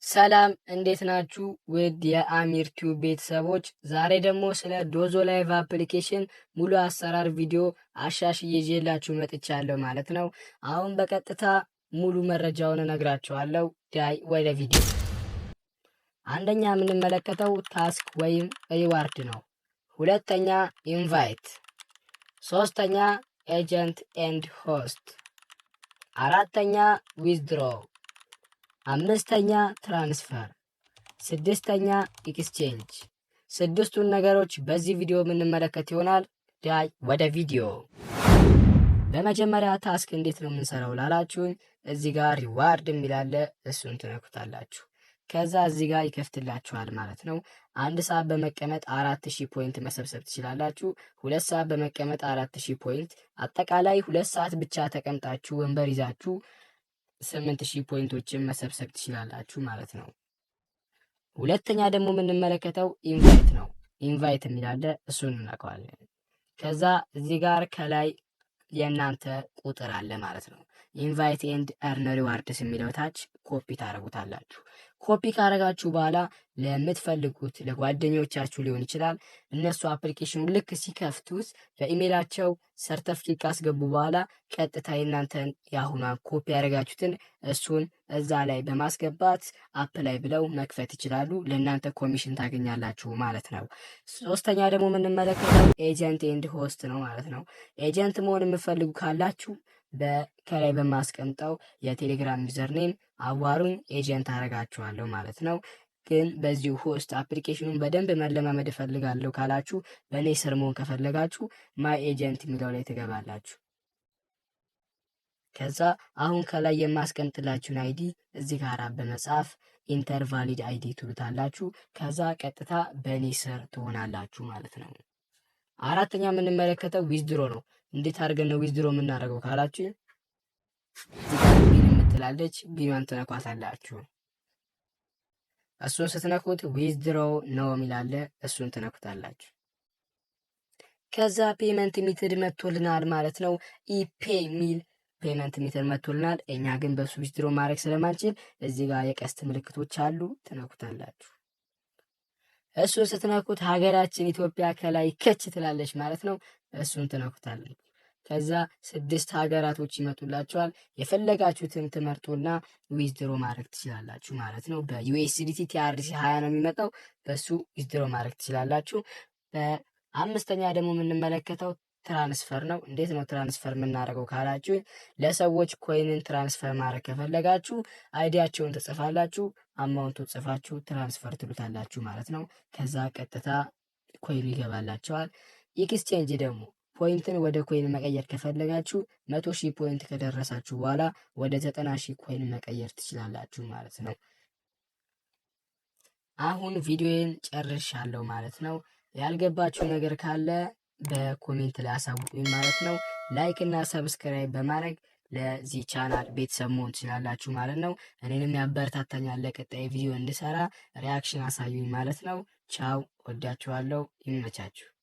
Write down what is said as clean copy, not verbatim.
ሰላም እንዴት ናችሁ? ውድ የአሚር ቲዩብ ቤተሰቦች፣ ዛሬ ደግሞ ስለ ዶዞ ላይቭ አፕሊኬሽን ሙሉ አሰራር ቪዲዮ አሻሽዬ ይዤላችሁ መጥቻለሁ ማለት ነው። አሁን በቀጥታ ሙሉ መረጃውን እነግራችኋለሁ። ዳይ ወደ ቪዲዮ። አንደኛ የምንመለከተው ታስክ ወይም ሪዋርድ ነው። ሁለተኛ ኢንቫይት፣ ሶስተኛ ኤጀንት ኤንድ ሆስት፣ አራተኛ ዊዝድሮ፣ አምስተኛ ትራንስፈር፣ ስድስተኛ ኤክስቼንጅ። ስድስቱን ነገሮች በዚህ ቪዲዮ የምንመለከት ይሆናል። ዳይ ወደ ቪዲዮ። በመጀመሪያ ታስክ እንዴት ነው የምንሰራው ላላችሁኝ፣ እዚህ ጋር ሪዋርድ የሚላለ እሱን ትነኩታላችሁ። ከዛ እዚህ ጋር ይከፍትላችኋል ማለት ነው። 1 ሰዓት በመቀመጥ 4000 ፖይንት መሰብሰብ ትችላላችሁ። 2 ሰዓት በመቀመጥ 4000 ፖይንት፣ አጠቃላይ 2 ሰዓት ብቻ ተቀምጣችሁ ወንበር ይዛችሁ 8000 ፖይንቶችን መሰብሰብ ትችላላችሁ ማለት ነው። ሁለተኛ ደግሞ የምንመለከተው ኢንቫይት ነው። ኢንቫይት የሚላለ እሱን እናውቀዋለን። ከዛ እዚህ ጋር ከላይ የእናንተ ቁጥር አለ ማለት ነው። ኢንቫይት ኤንድ ኤርን ሪዋርድስ የሚለው ታች ኮፒ ታደርጉታላችሁ። ኮፒ ካደረጋችሁ በኋላ ለምትፈልጉት ለጓደኞቻችሁ ሊሆን ይችላል። እነሱ አፕሊኬሽኑን ልክ ሲከፍቱት በኢሜይላቸው ሰርተፍኬት ካስገቡ በኋላ ቀጥታ የእናንተን የአሁኗን ኮፒ ያደረጋችሁትን እሱን እዛ ላይ በማስገባት አፕ ላይ ብለው መክፈት ይችላሉ። ለእናንተ ኮሚሽን ታገኛላችሁ ማለት ነው። ሶስተኛ ደግሞ የምንመለከተው ኤጀንት ኤንድ ሆስት ነው ማለት ነው። ኤጀንት መሆን የምትፈልጉ ካላችሁ ከላይ በማስቀምጠው የቴሌግራም ዩዘርኔም አዋሩኝ፣ ኤጀንት አረጋችኋለሁ ማለት ነው። ግን በዚሁ ሆስት አፕሊኬሽኑን በደንብ መለማመድ እፈልጋለሁ ካላችሁ በእኔ ስር መሆን ከፈለጋችሁ ማይ ኤጀንት የሚለው ላይ ትገባላችሁ። ከዛ አሁን ከላይ የማስቀምጥላችሁን አይዲ እዚህ ጋር በመጻፍ ኢንተርቫሊድ አይዲ ትሉታላችሁ። ከዛ ቀጥታ በእኔ ስር ትሆናላችሁ ማለት ነው። አራተኛ የምንመለከተው ዊዝድሮ ነው። እንዴት አድርገን ነው ዊዝድሮ የምናደርገው ካላችሁ ቢን የምትላለች ቢኗን ትነኳታላችሁ። እሱን ስትነኩት ዊዝድሮ ነው የሚላለ እሱን ትነኩታላችሁ። ከዛ ፔመንት ሜተድ መጥቶልናል ማለት ነው። ኢፔ ሚል ፔመንት ሜተድ መጥቶልናል። እኛ ግን በሱ ዊዝድሮ ማድረግ ስለማንችል እዚህ ጋር የቀስት ምልክቶች አሉ፣ ትነኩታላችሁ። እሱን ስትነኩት ሀገራችን ኢትዮጵያ ከላይ ከች ትላለች ማለት ነው። እሱን ትነኩታላችሁ። ከዛ 6 ሀገራቶች ይመጡላችኋል። የፈለጋችሁትን ትመርጡና ዊዝድሮ ማድረግ ትችላላችሁ ማለት ነው። በዩኤስዲቲ ቲአርሲ 20 ነው የሚመጣው። በሱ ዊዝድሮ ማድረግ ትችላላችሁ። በአምስተኛ ደግሞ የምንመለከተው ትራንስፈር ነው። እንዴት ነው ትራንስፈር የምናደርገው ካላችሁ ለሰዎች ኮይንን ትራንስፈር ማድረግ ከፈለጋችሁ አይዲያቸውን ትጽፋላችሁ፣ አማውንቱ ጽፋችሁ ትራንስፈር ትሉታላችሁ ማለት ነው። ከዛ ቀጥታ ኮይኑ ይገባላቸዋል። ኤክስቼንጅ ደግሞ ፖይንትን ወደ ኮይን መቀየር ከፈለጋችሁ 100,000 ፖይንት ከደረሳችሁ በኋላ ወደ 90,000 ኮይን መቀየር ትችላላችሁ ማለት ነው። አሁን ቪዲዮን ጨርሻለሁ ማለት ነው። ያልገባችሁ ነገር ካለ በኮሜንት ላይ አሳውቁኝ ማለት ነው። ላይክ እና ሰብስክራይብ በማድረግ ለዚህ ቻናል ቤተሰብ መሆን ትችላላችሁ ማለት ነው። እኔንም ያበረታታኛል ለቀጣይ ቪዲዮ እንድሰራ። ሪያክሽን አሳዩኝ ማለት ነው። ቻው፣ ወዳችኋለሁ። ይመቻችሁ።